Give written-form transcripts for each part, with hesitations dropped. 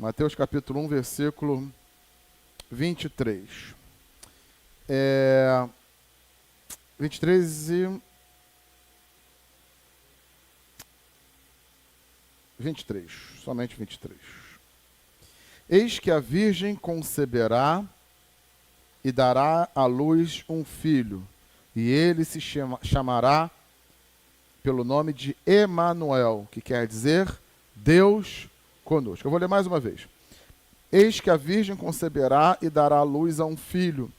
Mateus capítulo 1, versículo 23. 23 e 23, somente 23. Eis que a virgem conceberá e dará à luz um filho, e ele se chamará pelo nome de Emanuel, que quer dizer Deus conosco. Eu vou ler mais uma vez. Eis que a virgem conceberá e dará à luz a um filho,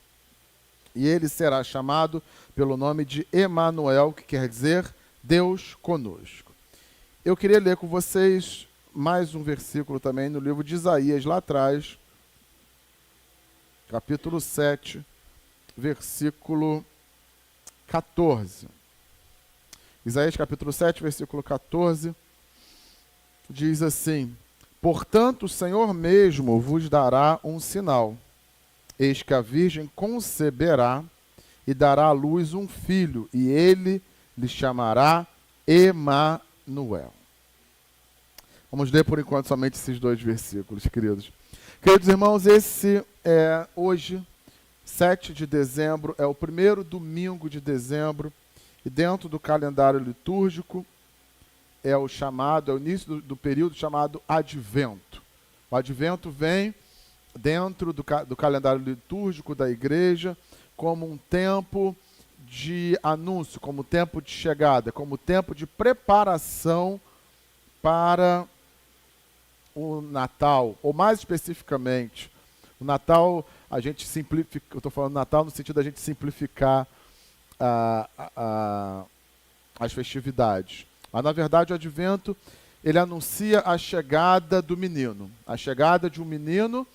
e ele será chamado pelo nome de Emanuel, que quer dizer Deus conosco. Eu queria ler com vocês mais um versículo também no livro de Isaías, lá atrás, capítulo 7, versículo 14. Isaías capítulo 7, versículo 14, diz assim: portanto, o Senhor mesmo vos dará um sinal. Eis que a virgem conceberá e dará à luz um filho, e ele lhe chamará Emanuel. Vamos ler por enquanto somente esses dois versículos, queridos. Queridos irmãos, esse é hoje, 7 de dezembro, é o primeiro domingo de dezembro, e dentro do calendário litúrgico é o início do período chamado Advento. O Advento vem dentro do calendário litúrgico da igreja como um tempo de anúncio, como tempo de chegada, como tempo de preparação para o Natal, ou mais especificamente, o Natal, a gente simplifica, eu estou falando Natal no sentido da gente simplificar as festividades. Mas, na verdade, o Advento, ele anuncia a chegada do menino, a chegada de um menino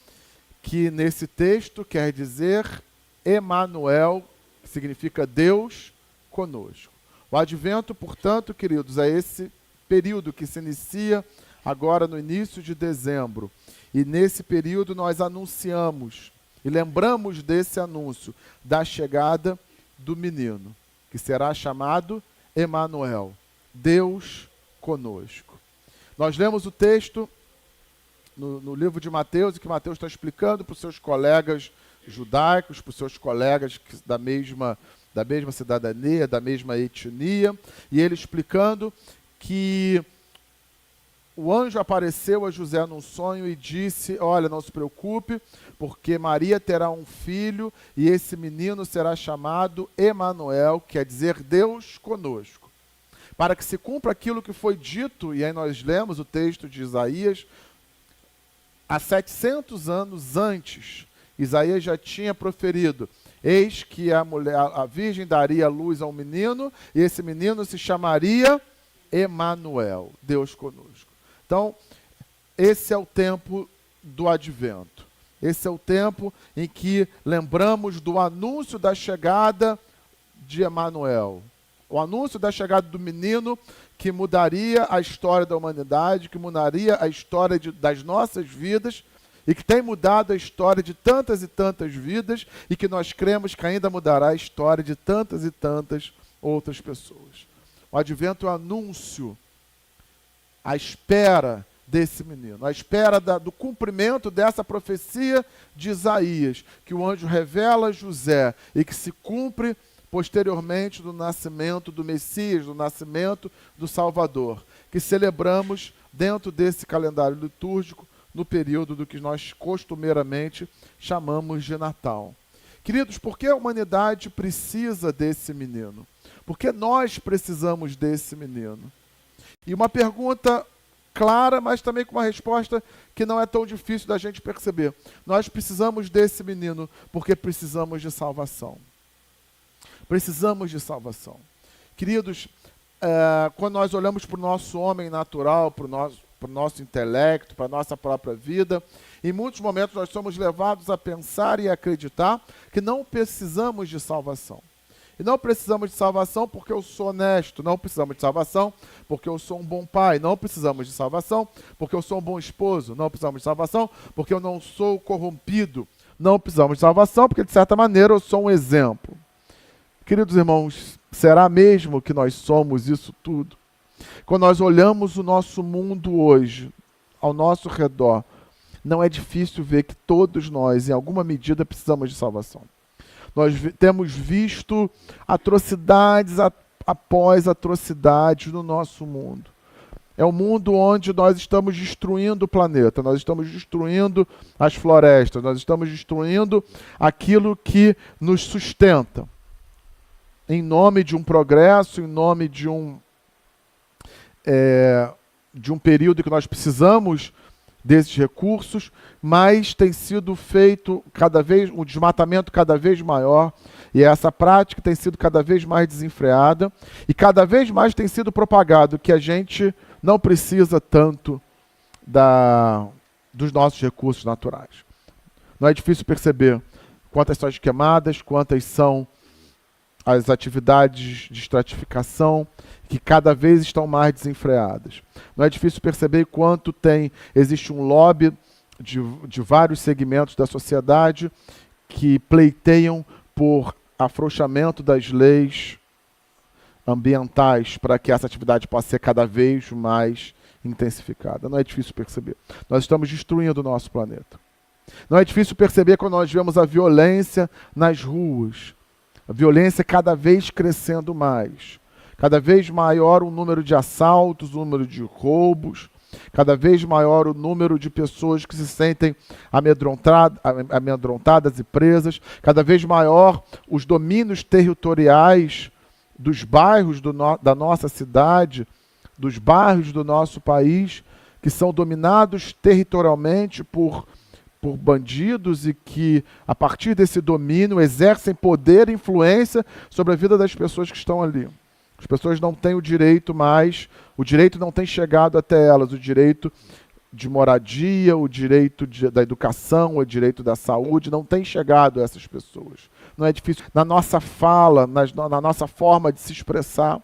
que, nesse texto, quer dizer Emanuel, que significa Deus conosco. O Advento, portanto, queridos, é esse período que se inicia agora no início de dezembro. E nesse período nós anunciamos e lembramos desse anúncio da chegada do menino, que será chamado Emanuel, Deus conosco. Nós lemos o texto no livro de Mateus, e que Mateus está explicando para os seus colegas judaicos, para os seus colegas da mesma cidadania, da mesma etnia, e ele explicando que o anjo apareceu a José num sonho e disse: olha, não se preocupe, porque Maria terá um filho e esse menino será chamado Emanuel, que quer dizer Deus conosco. Para que se cumpra aquilo que foi dito, e aí nós lemos o texto de Isaías, há 700 anos antes, Isaías já tinha proferido: eis que a virgem daria luz a um menino, e esse menino se chamaria Emanuel, Deus conosco. Então, esse é o tempo do Advento. Esse é o tempo em que lembramos do anúncio da chegada de Emanuel. O anúncio da chegada do menino que mudaria a história da humanidade, que mudaria a história das nossas vidas, e que tem mudado a história de tantas e tantas vidas, e que nós cremos que ainda mudará a história de tantas e tantas outras pessoas. O Advento é o anúncio, a espera desse menino, a espera do cumprimento dessa profecia de Isaías, que o anjo revela a José e que se cumpre posteriormente do nascimento do Messias, do nascimento do Salvador, que celebramos dentro desse calendário litúrgico no período do que nós costumeiramente chamamos de Natal. Queridos, por que a humanidade precisa desse menino? Por que nós precisamos desse menino? E uma pergunta clara, mas também com uma resposta que não é tão difícil da gente perceber. Nós precisamos desse menino porque precisamos de salvação. Precisamos de salvação. Queridos, quando nós olhamos para o nosso homem natural, para o nosso intelecto, para a nossa própria vida, em muitos momentos nós somos levados a pensar e acreditar que não precisamos de salvação. E não precisamos de salvação porque eu sou honesto, não precisamos de salvação porque eu sou um bom pai, não precisamos de salvação porque eu sou um bom esposo, não precisamos de salvação porque eu não sou corrompido, não precisamos de salvação porque, de certa maneira, eu sou um exemplo. Queridos irmãos, será mesmo que nós somos isso tudo? Quando nós olhamos o nosso mundo hoje, ao nosso redor, não é difícil ver que todos nós, em alguma medida, precisamos de salvação. Nós temos visto atrocidades após atrocidades no nosso mundo. É um mundo onde nós estamos destruindo o planeta, nós estamos destruindo as florestas, nós estamos destruindo aquilo que nos sustenta. Em nome de um progresso, em nome de um período que nós precisamos desses recursos, mas tem sido feito um desmatamento cada vez maior, e essa prática tem sido cada vez mais desenfreada, e cada vez mais tem sido propagado que a gente não precisa tanto dos nossos recursos naturais. Não é difícil perceber quantas são as queimadas, quantas são as atividades de estratificação, que cada vez estão mais desenfreadas. Não é difícil perceber quanto existe um lobby de vários segmentos da sociedade que pleiteiam por afrouxamento das leis ambientais para que essa atividade possa ser cada vez mais intensificada. Não é difícil perceber. Nós estamos destruindo o nosso planeta. Não é difícil perceber quando nós vemos a violência nas ruas. A violência cada vez crescendo mais. Cada vez maior o número de assaltos, o número de roubos, cada vez maior o número de pessoas que se sentem amedrontadas e presas, cada vez maior os domínios territoriais dos bairros da nossa cidade, dos bairros do nosso país, que são dominados territorialmente por bandidos e que, a partir desse domínio, exercem poder e influência sobre a vida das pessoas que estão ali. As pessoas não têm o direito mais, o direito não tem chegado até elas, o direito de moradia, o direito da educação, o direito da saúde, não tem chegado a essas pessoas. Não é difícil. Na nossa fala, na nossa forma de se expressar.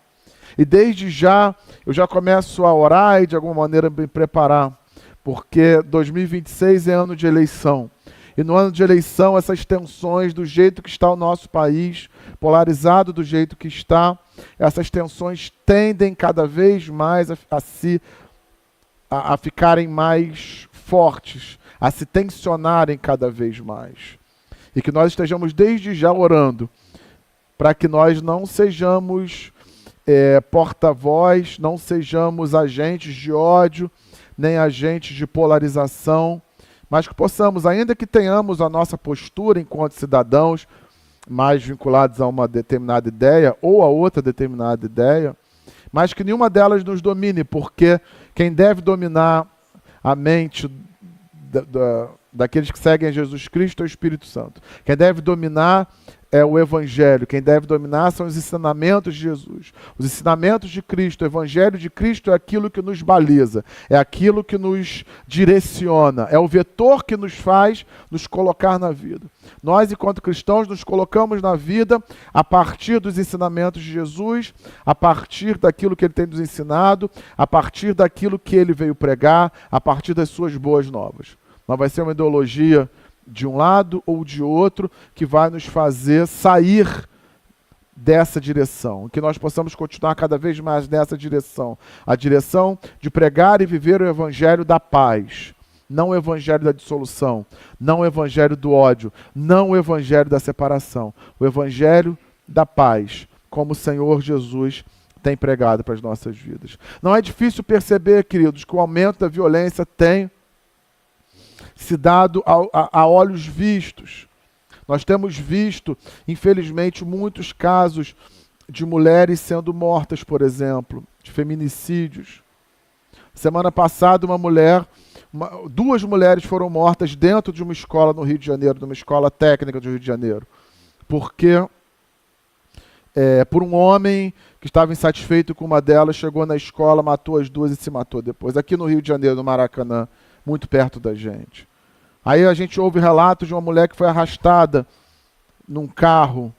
E desde já, eu já começo a orar e de alguma maneira me preparar, porque 2026 é ano de eleição. E no ano de eleição, essas tensões, do jeito que está o nosso país, polarizado do jeito que está, essas tensões tendem cada vez mais a ficarem mais fortes, a se tensionarem cada vez mais. E que nós estejamos desde já orando para que nós não sejamos porta-voz, não sejamos agentes de ódio, nem agentes de polarização, mas que possamos, ainda que tenhamos a nossa postura enquanto cidadãos mais vinculados a uma determinada ideia ou a outra determinada ideia, mas que nenhuma delas nos domine, porque quem deve dominar a mente daqueles que seguem a Jesus Cristo é o Espírito Santo. Quem deve dominar é o Evangelho. Quem deve dominar são os ensinamentos de Jesus. Os ensinamentos de Cristo, o Evangelho de Cristo é aquilo que nos baliza, é aquilo que nos direciona, é o vetor que nos faz nos colocar na vida. Nós, enquanto cristãos, nos colocamos na vida a partir dos ensinamentos de Jesus, a partir daquilo que Ele tem nos ensinado, a partir daquilo que Ele veio pregar, a partir das suas boas novas. Não vai ser uma ideologia de um lado ou de outro que vai nos fazer sair dessa direção, que nós possamos continuar cada vez mais nessa direção, a direção de pregar e viver o evangelho da paz, não o evangelho da dissolução, não o evangelho do ódio, não o evangelho da separação, o evangelho da paz, como o Senhor Jesus tem pregado para as nossas vidas. Não é difícil perceber, queridos, que o aumento da violência tem se dado a olhos vistos. Nós temos visto, infelizmente, muitos casos de mulheres sendo mortas, por exemplo, de feminicídios. Semana passada, duas mulheres foram mortas dentro de uma escola no Rio de Janeiro, de uma escola técnica do Rio de Janeiro, porque por um homem que estava insatisfeito com uma delas, chegou na escola, matou as duas e se matou depois. Aqui no Rio de Janeiro, no Maracanã, muito perto da gente. Aí a gente ouve relatos de uma mulher que foi arrastada num carro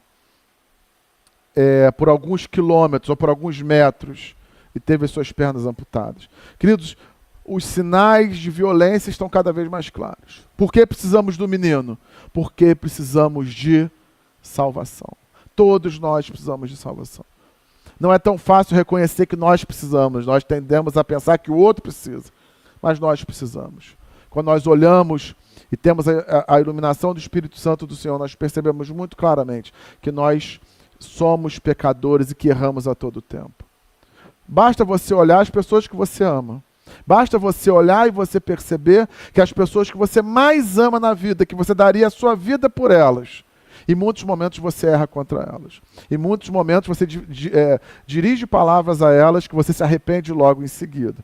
por alguns quilômetros ou por alguns metros e teve as suas pernas amputadas. Queridos, os sinais de violência estão cada vez mais claros. Por que precisamos do menino? Porque precisamos de salvação. Todos nós precisamos de salvação. Não é tão fácil reconhecer que nós precisamos. Nós tendemos a pensar que o outro precisa, mas nós precisamos. Quando nós olhamos e temos a iluminação do Espírito Santo do Senhor, nós percebemos muito claramente que nós somos pecadores e que erramos a todo tempo. Basta você olhar as pessoas que você ama. Basta você olhar e você perceber que as pessoas que você mais ama na vida, que você daria a sua vida por elas, em muitos momentos você erra contra elas. Em muitos momentos você dirige palavras a elas que você se arrepende logo em seguida.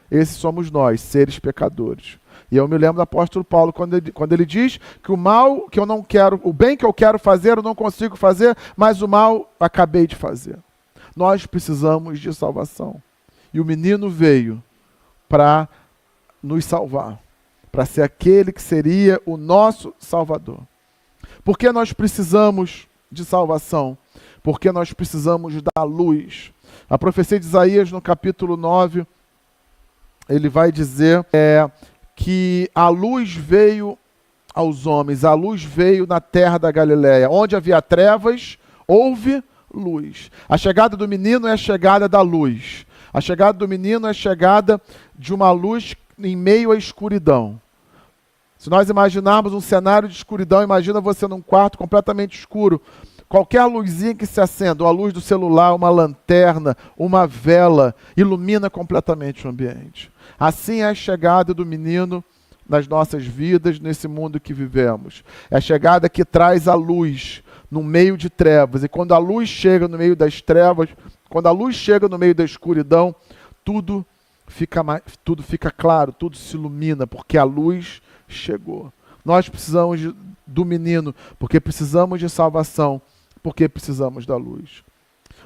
Esses somos nós, seres pecadores. E eu me lembro do apóstolo Paulo quando ele diz que o mal que eu não quero, o bem que eu quero fazer eu não consigo fazer, mas o mal acabei de fazer. Nós precisamos de salvação. E o menino veio para nos salvar, para ser aquele que seria o nosso Salvador. Por que nós precisamos de salvação? Porque nós precisamos da luz. A profecia de Isaías, no capítulo 9, ele vai dizer que a luz veio aos homens, a luz veio na terra da Galileia. Onde havia trevas, houve luz. A chegada do menino é a chegada da luz. A chegada do menino é a chegada de uma luz em meio à escuridão. Se nós imaginarmos um cenário de escuridão, imagina você num quarto completamente escuro. Qualquer luzinha que se acenda, uma luz do celular, uma lanterna, uma vela, ilumina completamente o ambiente. Assim é a chegada do menino nas nossas vidas, nesse mundo que vivemos. É a chegada que traz a luz no meio de trevas. E quando a luz chega no meio das trevas, quando a luz chega no meio da escuridão, tudo fica claro, tudo se ilumina, porque a luz chegou. Nós precisamos do menino, porque precisamos de salvação, porque precisamos da luz.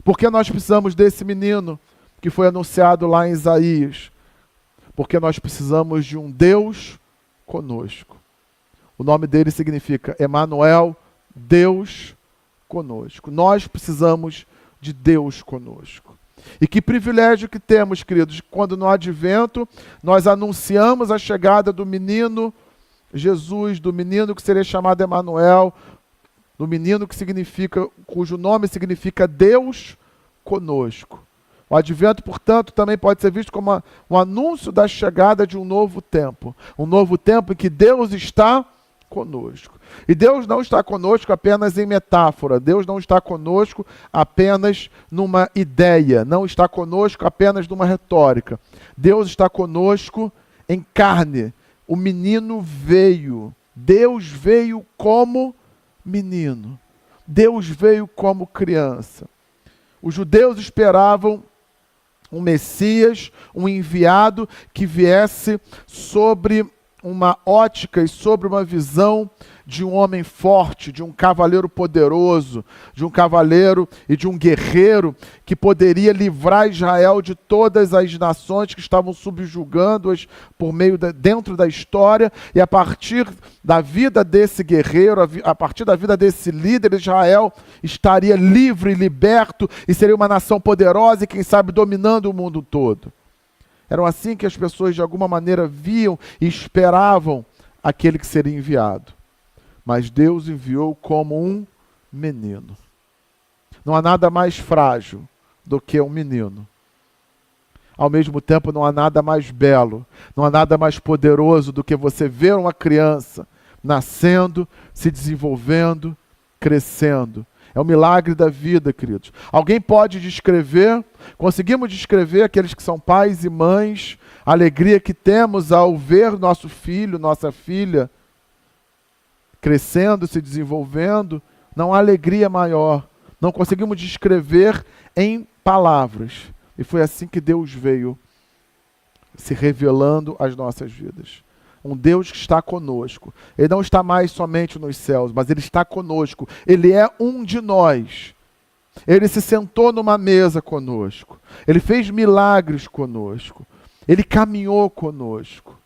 Porque nós precisamos desse menino que foi anunciado lá em Isaías? Porque nós precisamos de um Deus conosco. O nome dele significa Emanuel, Deus conosco. Nós precisamos de Deus conosco. E que privilégio que temos, queridos, quando no advento nós anunciamos a chegada do menino Jesus, do menino que seria chamado Emanuel, do menino cujo nome significa Deus conosco. O advento, portanto, também pode ser visto como um anúncio da chegada de um novo tempo em que Deus está conosco. E Deus não está conosco apenas em metáfora, Deus não está conosco apenas numa ideia, não está conosco apenas numa retórica. Deus está conosco em carne. O menino veio. Deus veio como menino. Deus veio como criança. Os judeus esperavam um Messias, um enviado que viesse sobre uma ótica e sobre uma visão de um homem forte, de um cavaleiro poderoso, de um cavaleiro e de um guerreiro que poderia livrar Israel de todas as nações que estavam subjugando-as dentro da história, e a partir da vida desse guerreiro, a partir da vida desse líder, Israel estaria livre e liberto e seria uma nação poderosa e, quem sabe, dominando o mundo todo. Eram assim que as pessoas, de alguma maneira, viam e esperavam aquele que seria enviado. Mas Deus enviou como um menino. Não há nada mais frágil do que um menino. Ao mesmo tempo, não há nada mais belo, não há nada mais poderoso do que você ver uma criança nascendo, se desenvolvendo, crescendo. É o milagre da vida, queridos. Alguém pode conseguimos descrever, aqueles que são pais e mães, a alegria que temos ao ver nosso filho, nossa filha, crescendo, se desenvolvendo. Não há alegria maior. Não conseguimos descrever em palavras. E foi assim que Deus veio se revelando às nossas vidas. Um Deus que está conosco. Ele não está mais somente nos céus, mas Ele está conosco. Ele é um de nós. Ele se sentou numa mesa conosco. Ele fez milagres conosco. Ele caminhou conosco.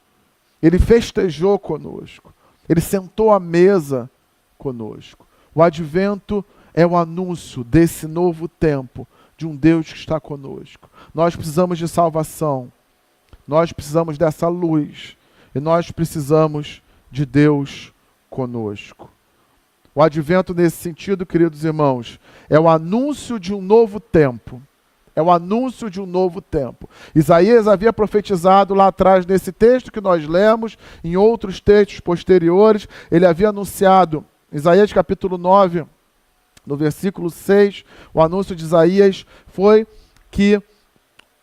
Ele festejou conosco. Ele sentou à mesa conosco. O advento é o anúncio desse novo tempo, de um Deus que está conosco. Nós precisamos de salvação. Nós precisamos dessa luz. E nós precisamos de Deus conosco. O advento, nesse sentido, queridos irmãos, é o anúncio de um novo tempo. É o anúncio de um novo tempo. Isaías havia profetizado lá atrás, nesse texto que nós lemos, em outros textos posteriores, ele havia anunciado, Isaías capítulo 9, no versículo 6, o anúncio de Isaías foi que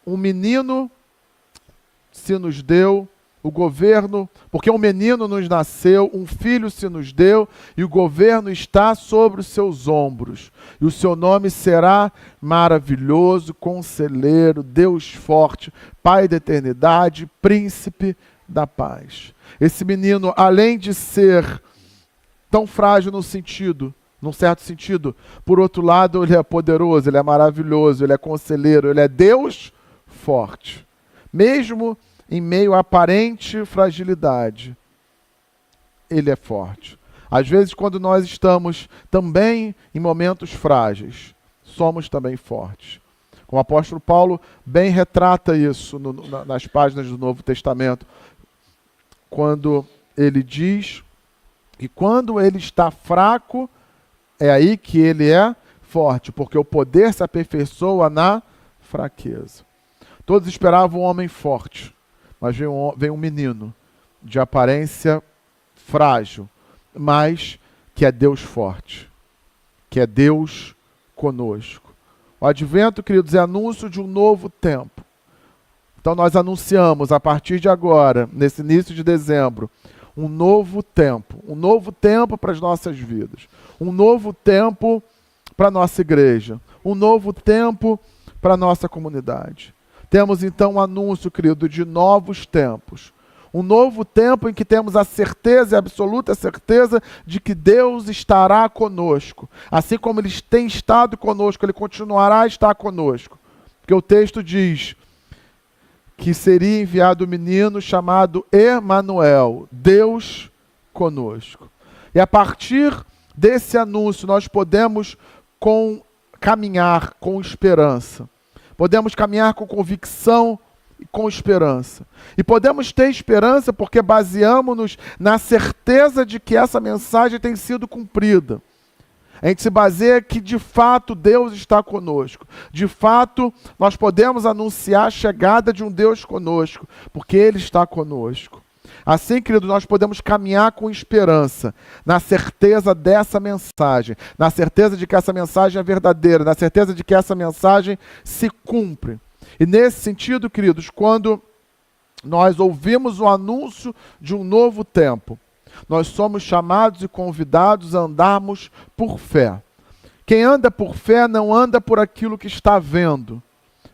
um menino se nos deu, o governo, porque um menino nos nasceu, um filho se nos deu, e o governo está sobre os seus ombros. E o seu nome será maravilhoso, conselheiro, Deus forte, Pai da eternidade, príncipe da paz. Esse menino, além de ser tão frágil num certo sentido, por outro lado, ele é poderoso, ele é maravilhoso, ele é conselheiro, ele é Deus forte. Mesmo em meio à aparente fragilidade, ele é forte. Às vezes, quando nós estamos também em momentos frágeis, somos também fortes. Como o apóstolo Paulo bem retrata isso nas páginas do Novo Testamento, quando ele diz que quando ele está fraco, é aí que ele é forte, porque o poder se aperfeiçoa na fraqueza. Todos esperavam um homem forte, mas vem um menino de aparência frágil, mas que é Deus forte, que é Deus conosco. O advento, queridos, é anúncio de um novo tempo. Então nós anunciamos a partir de agora, nesse início de dezembro, um novo tempo para as nossas vidas, um novo tempo para a nossa igreja, um novo tempo para a nossa comunidade. Temos então um anúncio, querido, de novos tempos. Um novo tempo em que temos a certeza, a absoluta certeza, de que Deus estará conosco. Assim como Ele tem estado conosco, Ele continuará a estar conosco. Porque o texto diz que seria enviado um menino chamado Emanuel, Deus conosco. E a partir desse anúncio nós podemos caminhar com esperança. Podemos caminhar com convicção e com esperança. E podemos ter esperança porque baseamos-nos na certeza de que essa mensagem tem sido cumprida. A gente se baseia que de fato Deus está conosco. De fato, nós podemos anunciar a chegada de um Deus conosco, porque Ele está conosco. Assim, querido, nós podemos caminhar com esperança, na certeza dessa mensagem, na certeza de que essa mensagem é verdadeira, na certeza de que essa mensagem se cumpre. E nesse sentido, queridos, quando nós ouvimos o anúncio de um novo tempo, nós somos chamados e convidados a andarmos por fé. Quem anda por fé não anda por aquilo que está vendo,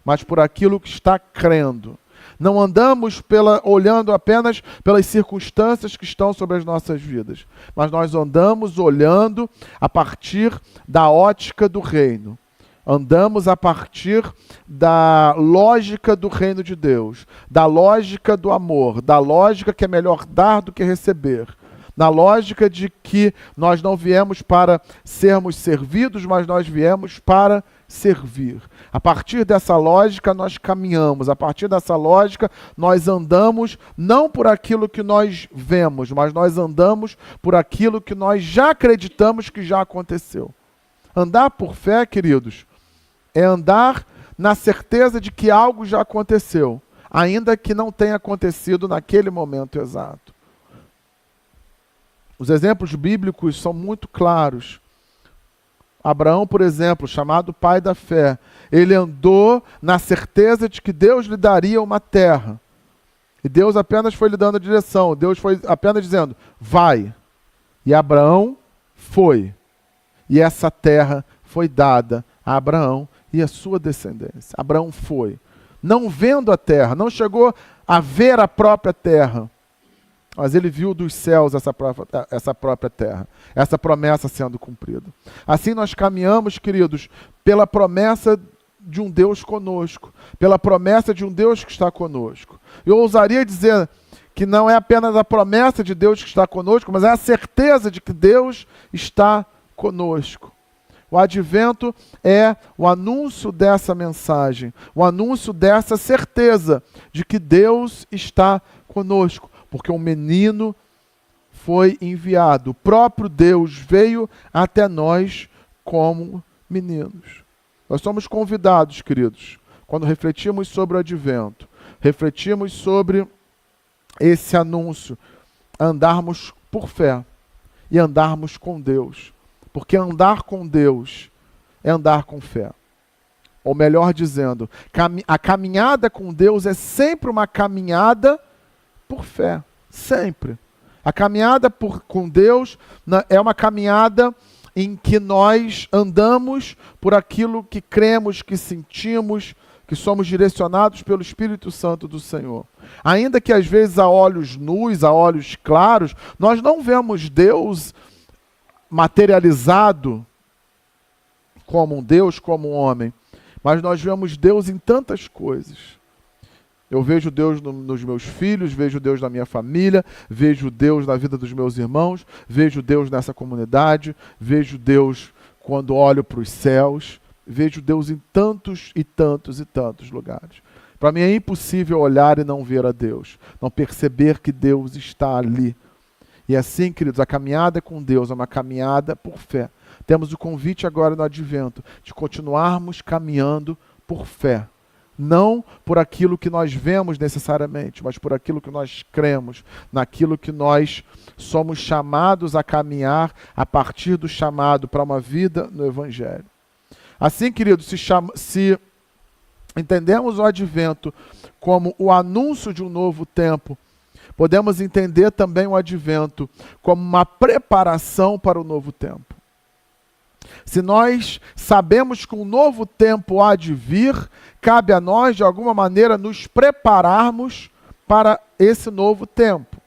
mas por aquilo que está crendo. Não andamos olhando apenas pelas circunstâncias que estão sobre as nossas vidas, mas nós andamos olhando a partir da ótica do reino. Andamos a partir da lógica do reino de Deus, da lógica do amor, da lógica que é melhor dar do que receber. Na lógica de que nós não viemos para sermos servidos, mas nós viemos para servir. A partir dessa lógica nós caminhamos, a partir dessa lógica nós andamos não por aquilo que nós vemos, mas nós andamos por aquilo que nós já acreditamos que já aconteceu. Andar por fé, queridos, é andar na certeza de que algo já aconteceu, ainda que não tenha acontecido naquele momento exato. Os exemplos bíblicos são muito claros. Abraão, por exemplo, chamado pai da fé, ele andou na certeza de que Deus lhe daria uma terra. E Deus apenas foi lhe dando a direção. Deus foi apenas dizendo, vai. E Abraão foi. E essa terra foi dada a Abraão e a sua descendência. Abraão foi. Não vendo a terra, não chegou a ver a própria terra, mas ele viu dos céus essa própria terra, essa promessa sendo cumprida. Assim nós caminhamos, queridos, pela promessa de um Deus conosco, pela promessa de um Deus que está conosco. Eu ousaria dizer que não é apenas a promessa de Deus que está conosco, mas é a certeza de que Deus está conosco. O advento é o anúncio dessa mensagem, o anúncio dessa certeza de que Deus está conosco. Porque um menino foi enviado. O próprio Deus veio até nós como meninos. Nós somos convidados, queridos, quando refletimos sobre o advento, refletimos sobre esse anúncio, andarmos por fé e andarmos com Deus. Porque andar com Deus é andar com fé. Ou melhor dizendo, a caminhada com Deus é sempre uma caminhada por fé. Sempre. A caminhada com Deus é uma caminhada em que nós andamos por aquilo que cremos, que sentimos, que somos direcionados pelo Espírito Santo do Senhor. Ainda que às vezes a olhos nus, a olhos claros, nós não vemos Deus materializado como um Deus, como um homem, mas nós vemos Deus em tantas coisas. Eu vejo Deus nos meus filhos, vejo Deus na minha família, vejo Deus na vida dos meus irmãos, vejo Deus nessa comunidade, vejo Deus quando olho para os céus, vejo Deus em tantos e tantos e tantos lugares. Para mim é impossível olhar e não ver a Deus, não perceber que Deus está ali. E assim, queridos, a caminhada com Deus é uma caminhada por fé. Temos o convite agora no Advento de continuarmos caminhando por fé. Não por aquilo que nós vemos necessariamente, mas por aquilo que nós cremos, naquilo que nós somos chamados a caminhar a partir do chamado para uma vida no Evangelho. Assim, queridos, se entendemos o Advento como o anúncio de um novo tempo, podemos entender também o Advento como uma preparação para o novo tempo. Se nós sabemos que um novo tempo há de vir, cabe a nós, de alguma maneira, nos prepararmos para esse novo tempo.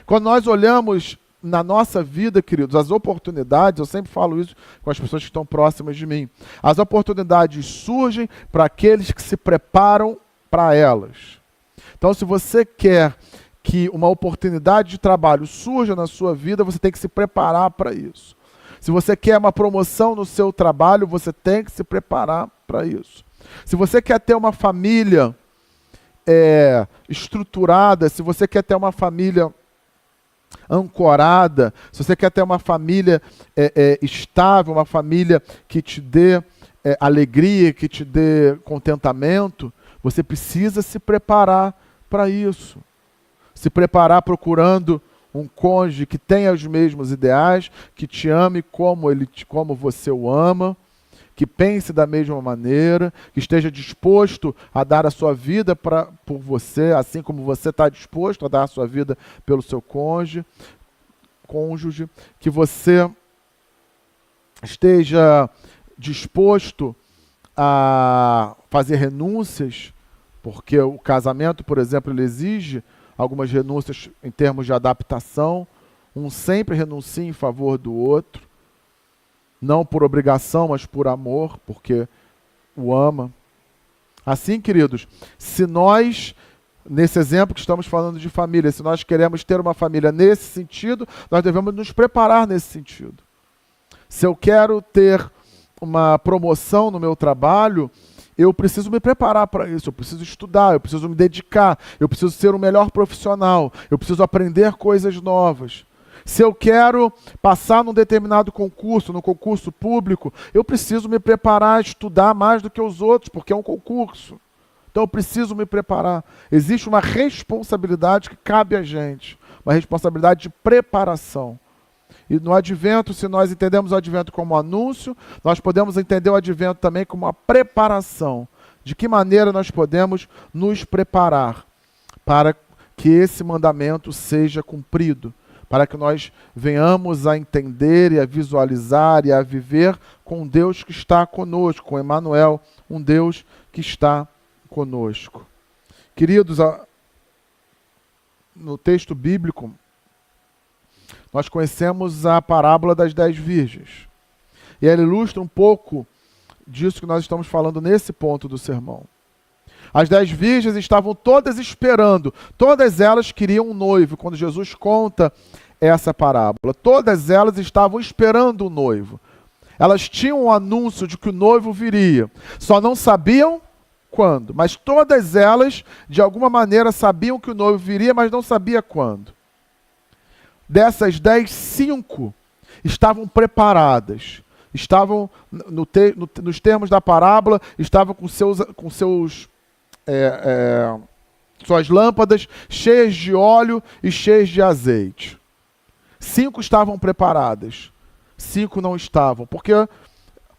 Quando nós olhamos na nossa vida, queridos, as oportunidades, eu sempre falo isso com as pessoas que estão próximas de mim, as oportunidades surgem para aqueles que se preparam para elas. Então, se você quer que uma oportunidade de trabalho surja na sua vida, você tem que se preparar para isso. Se você quer uma promoção no seu trabalho, você tem que se preparar para isso. Se você quer ter uma família estruturada, se você quer ter uma família ancorada, se você quer ter uma família estável, uma família que te dê alegria, que te dê contentamento, você precisa se preparar para isso. Se preparar procurando um cônjuge que tenha os mesmos ideais, que te ame como você o ama, que pense da mesma maneira, que esteja disposto a dar a sua vida por você, assim como você está disposto a dar a sua vida pelo seu cônjuge, que você esteja disposto a fazer renúncias, porque o casamento, por exemplo, ele exige algumas renúncias em termos de adaptação. Um sempre renuncia em favor do outro, não por obrigação, mas por amor, porque o ama. Assim, queridos, se nós, nesse exemplo que estamos falando de família, se nós queremos ter uma família nesse sentido, nós devemos nos preparar nesse sentido. Se eu quero ter uma promoção no meu trabalho, eu preciso me preparar para isso, eu preciso estudar, eu preciso me dedicar, eu preciso ser o melhor profissional, eu preciso aprender coisas novas. Se eu quero passar num determinado concurso, no concurso público, eu preciso me preparar, estudar mais do que os outros, porque é um concurso. Então eu preciso me preparar. Existe uma responsabilidade que cabe a gente, uma responsabilidade de preparação. E no Advento, se nós entendemos o Advento como anúncio, nós podemos entender o Advento também como uma preparação. De que maneira nós podemos nos preparar para que esse mandamento seja cumprido, para que nós venhamos a entender e a visualizar e a viver com um Deus que está conosco, com Emmanuel, um Deus que está conosco. Queridos, no texto bíblico, nós conhecemos a parábola das 10 virgens. E ela ilustra um pouco disso que nós estamos falando nesse ponto do sermão. As 10 virgens estavam todas esperando, todas elas queriam um noivo. Quando Jesus conta essa parábola, todas elas estavam esperando um noivo. Elas tinham um anúncio de que o noivo viria, só não sabiam quando. Mas todas elas, de alguma maneira, sabiam que o noivo viria, mas não sabia quando. Dessas 10, 5 estavam preparadas, estavam, nos termos da parábola, estavam com suas lâmpadas cheias de óleo e cheias de azeite. 5 estavam preparadas, 5 não estavam, porque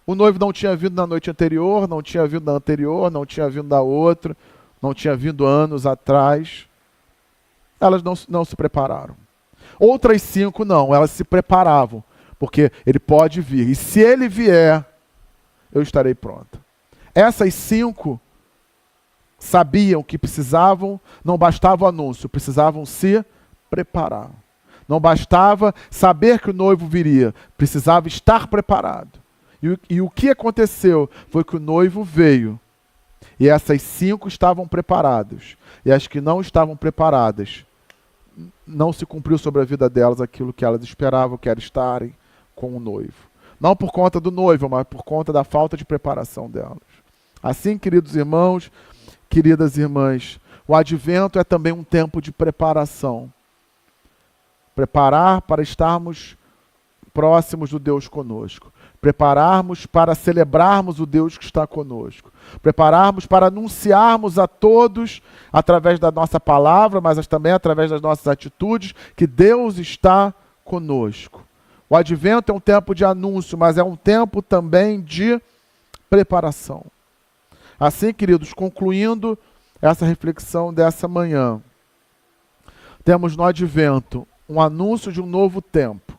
o noivo não tinha vindo na noite anterior, não tinha vindo na anterior, não tinha vindo da outra, não tinha vindo anos atrás. Elas não se prepararam. Outras 5 não, elas se preparavam, porque ele pode vir. E se ele vier, eu estarei pronta. Essas 5 sabiam que precisavam, não bastava o anúncio, precisavam se preparar. Não bastava saber que o noivo viria, precisava estar preparado. E o que aconteceu foi que o noivo veio. E essas 5 estavam preparadas. E as que não estavam preparadas, não se cumpriu sobre a vida delas aquilo que elas esperavam, que era estarem com o noivo. Não por conta do noivo, mas por conta da falta de preparação delas. Assim, queridos irmãos, queridas irmãs, o advento é também um tempo de preparação. Preparar para estarmos próximos do Deus conosco. Prepararmos para celebrarmos o Deus que está conosco. Prepararmos para anunciarmos a todos, através da nossa palavra, mas também através das nossas atitudes, que Deus está conosco. O advento é um tempo de anúncio, mas é um tempo também de preparação. Assim, queridos, concluindo essa reflexão dessa manhã, temos no advento um anúncio de um novo tempo.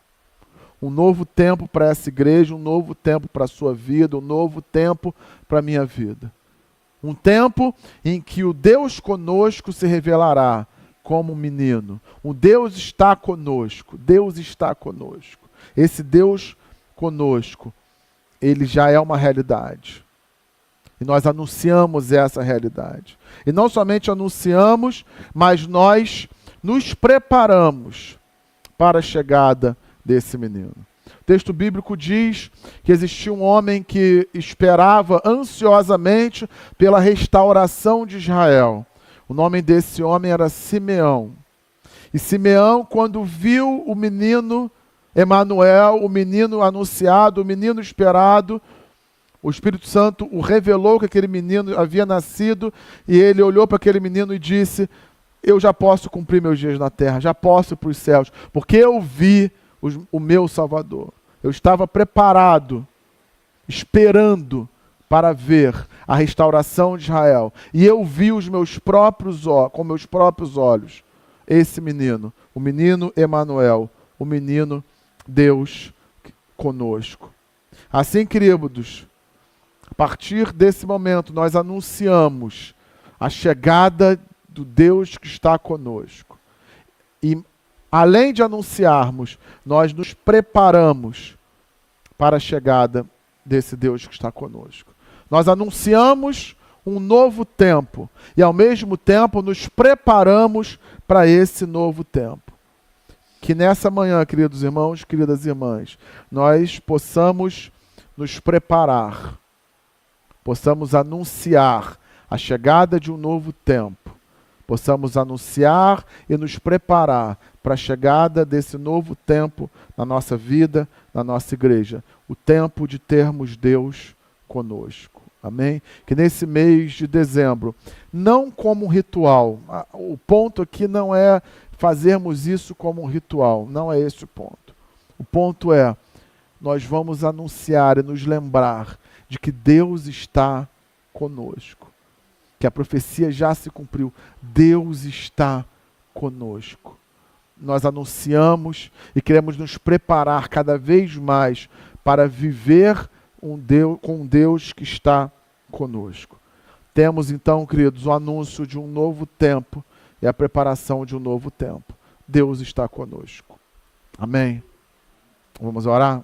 Um novo tempo para essa igreja, um novo tempo para a sua vida, um novo tempo para a minha vida. Um tempo em que o Deus conosco se revelará como um menino. O Deus está conosco, Deus está conosco. Esse Deus conosco, ele já é uma realidade. E nós anunciamos essa realidade. E não somente anunciamos, mas nós nos preparamos para a chegada desse menino. O texto bíblico diz que existia um homem que esperava ansiosamente pela restauração de Israel. O nome desse homem era Simeão. E Simeão, quando viu o menino Emanuel, o menino anunciado, o menino esperado, o Espírito Santo o revelou que aquele menino havia nascido, e ele olhou para aquele menino e disse: eu já posso cumprir meus dias na terra, já posso ir para os céus, porque eu vi o meu Salvador. Eu estava preparado, esperando para ver a restauração de Israel. E eu vi com meus próprios olhos esse menino, o menino Emanuel, o menino Deus conosco. Assim, queridos, a partir desse momento nós anunciamos a chegada do Deus que está conosco. E além de anunciarmos, nós nos preparamos para a chegada desse Deus que está conosco. Nós anunciamos um novo tempo e, ao mesmo tempo, nos preparamos para esse novo tempo. Que nessa manhã, queridos irmãos, queridas irmãs, nós possamos nos preparar, possamos anunciar a chegada de um novo tempo, possamos anunciar e nos preparar para a chegada desse novo tempo na nossa vida, na nossa igreja. O tempo de termos Deus conosco. Amém? Que nesse mês de dezembro, não como um ritual, o ponto aqui não é fazermos isso como um ritual, não é esse o ponto. O ponto é, nós vamos anunciar e nos lembrar de que Deus está conosco. Que a profecia já se cumpriu. Deus está conosco. Nós anunciamos e queremos nos preparar cada vez mais para viver com um Deus que está conosco. Temos então, queridos, o anúncio de um novo tempo e a preparação de um novo tempo. Deus está conosco. Amém? Vamos orar?